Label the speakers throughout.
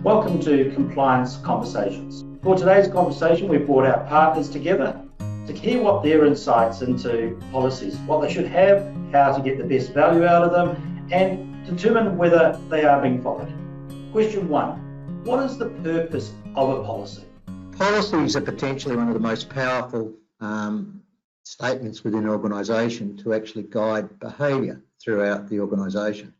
Speaker 1: Welcome to Compliance Conversations. For today's conversation, we've brought our partners together to hear what their insights into policies, what they should have, how to get the best value out of them, and determine whether they are being followed. Question 1. What is the purpose of a policy?
Speaker 2: Policies are potentially one of the most powerful statements within an organisation to actually guide behaviour throughout the organisation.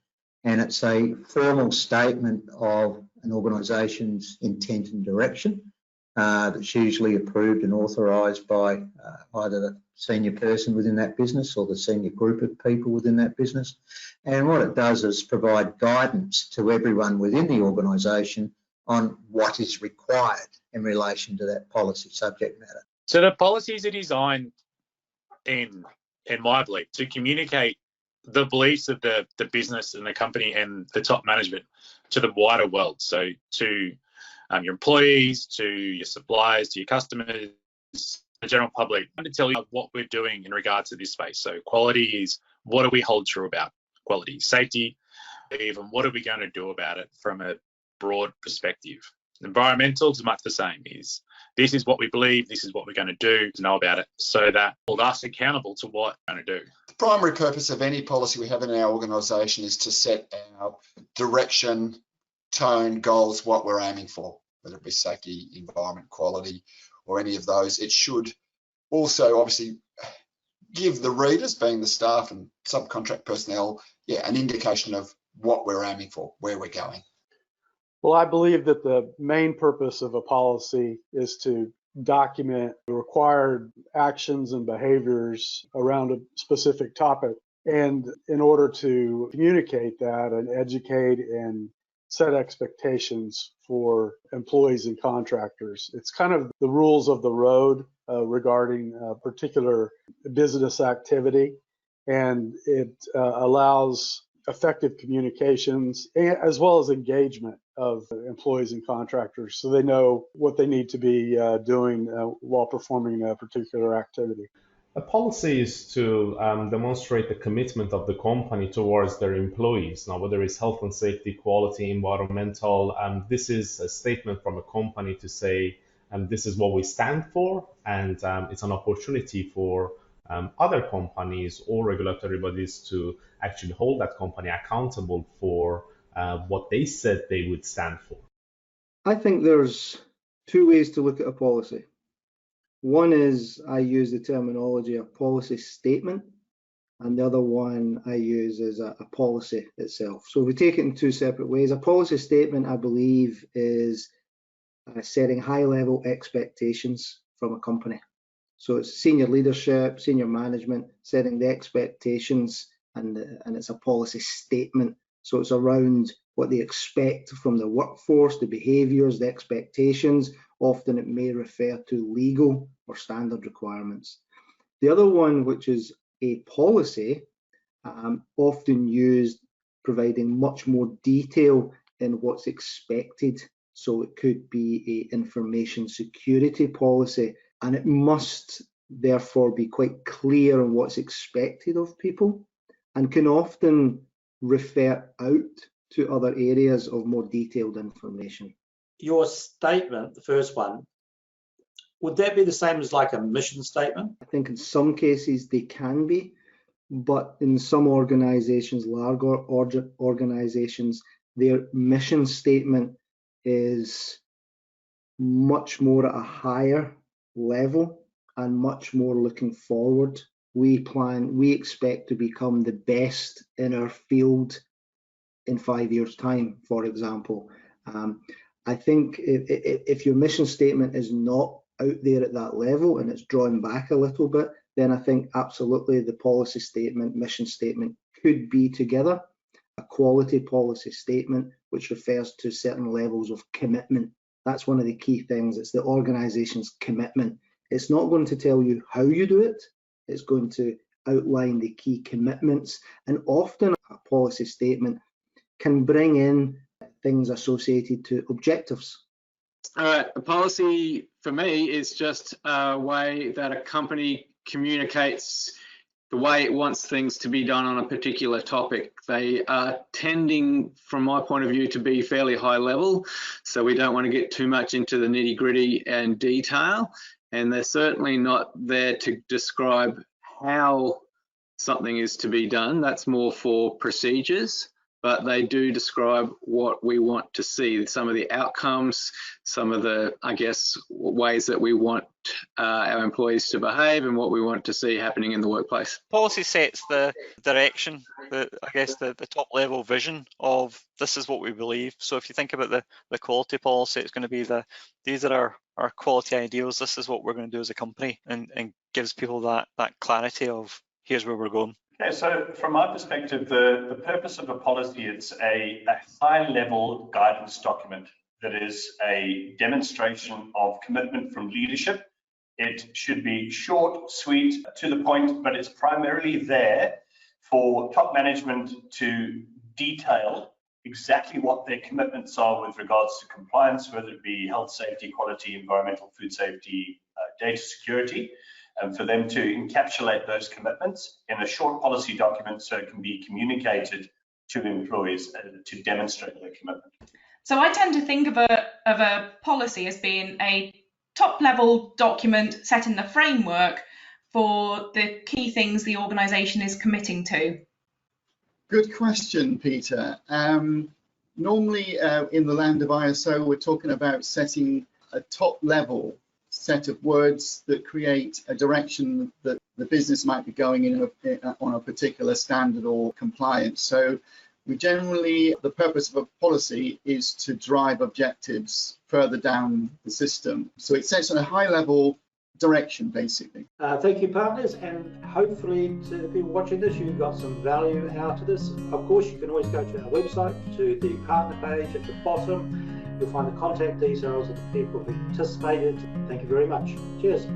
Speaker 2: And it's a formal statement of an organisation's intent and direction that's usually approved and authorised by either the senior person within that business or the senior group of people within that business. And what it does is provide guidance to everyone within the organisation on what is required in relation to that policy subject matter.
Speaker 3: So the policies are designed, in my belief, to communicate the beliefs of the business and the company and the top management to the wider world. So to your employees, to your suppliers, to your customers, the general public, and to tell you what we're doing in regard to this space. So quality is, what do we hold true about quality? Safety, even what are we going to do about it from a broad perspective? Environmental is much the same. This is what we believe, this is what we're going to do, to know about it, so that hold us accountable to what we're going to do.
Speaker 4: The primary purpose of any policy we have in our organisation is to set our direction, tone, goals, what we're aiming for, whether it be safety, environment, quality, or any of those. It should also obviously give the readers, being the staff and subcontract personnel, an indication of what we're aiming for, where we're going.
Speaker 5: Well, I believe that the main purpose of a policy is to document the required actions and behaviors around a specific topic. And in order to communicate that and educate and set expectations for employees and contractors, it's kind of the rules of the road regarding a particular business activity. And it allows effective communications as well as engagement of employees and contractors, so they know what they need to be doing while performing a particular activity.
Speaker 6: A policy is to demonstrate the commitment of the company towards their employees. Now, whether it's health and safety, quality, environmental, this is a statement from a company to say, this is what we stand for, and it's an opportunity for other companies or regulatory bodies to actually hold that company accountable for what they said they would stand for.
Speaker 7: I think there's two ways to look at a policy. One is I use the terminology of policy statement, and the other one I use is a policy itself. So we take it in two separate ways. A policy statement, I believe, is setting high-level expectations from a company. So it's senior leadership, senior management, setting the expectations, and it's a policy statement. So it's around what they expect from the workforce, the behaviours, the expectations. Often it may refer to legal or standard requirements. The other one, which is a policy, often used providing much more detail in what's expected. So it could be an information security policy, and it must therefore be quite clear on what's expected of people, and can often refer out to other areas of more detailed information.
Speaker 1: Your statement, the first one, would that be the same as like a mission statement?
Speaker 7: I think in some cases they can be, but in some organisations, larger organisations, their mission statement is much more at a higher level and much more looking forward. We expect to become the best in our field in 5 years' time, for example. I think if your mission statement is not out there at that level and it's drawn back a little bit, then I think absolutely the policy statement, mission statement could be together. A quality policy statement which refers to certain levels of commitment. That's one of the key things. It's the organisation's commitment. It's not going to tell you how you do it. It's going to outline the key commitments, and often a policy statement can bring in things associated to objectives.
Speaker 8: A policy for me is just a way that a company communicates the way it wants things to be done on a particular topic. They are tending, from my point of view, to be fairly high level. So we don't want to get too much into the nitty gritty and detail. And they're certainly not there to describe how something is to be done. That's more for procedures. But they do describe what we want to see, some of the outcomes, some of the, I guess, ways that we want our employees to behave and what we want to see happening in the workplace.
Speaker 9: Policy sets the direction, I guess the top level vision of this is what we believe. So if you think about the quality policy, it's going to be these are our quality ideals, this is what we're going to do as a company, and gives people that clarity of here's where we're going.
Speaker 10: Okay, so from my perspective, the purpose of a policy is a high-level guidance document that is a demonstration of commitment from leadership. It should be short, sweet, to the point, but it's primarily there for top management to detail exactly what their commitments are with regards to compliance, whether it be health, safety, quality, environmental, food safety, data security. For them to encapsulate those commitments in a short policy document so it can be communicated to employees to demonstrate their commitment.
Speaker 11: So I tend to think of a policy as being a top level document setting the framework for the key things the organisation is committing to.
Speaker 12: Good question, Peter. Normally in the land of ISO, we're talking about setting a top level set of words that create a direction that the business might be going in on a particular standard or compliance. So we generally, the purpose of a policy is to drive objectives further down the system. So it sets on a high level direction, basically.
Speaker 1: Thank you, partners, and hopefully to the people watching this, you got some value out of this. Of course, you can always go to our website, to the partner page at the bottom. You'll find the contact details of the people who participated. Thank you very much. Cheers.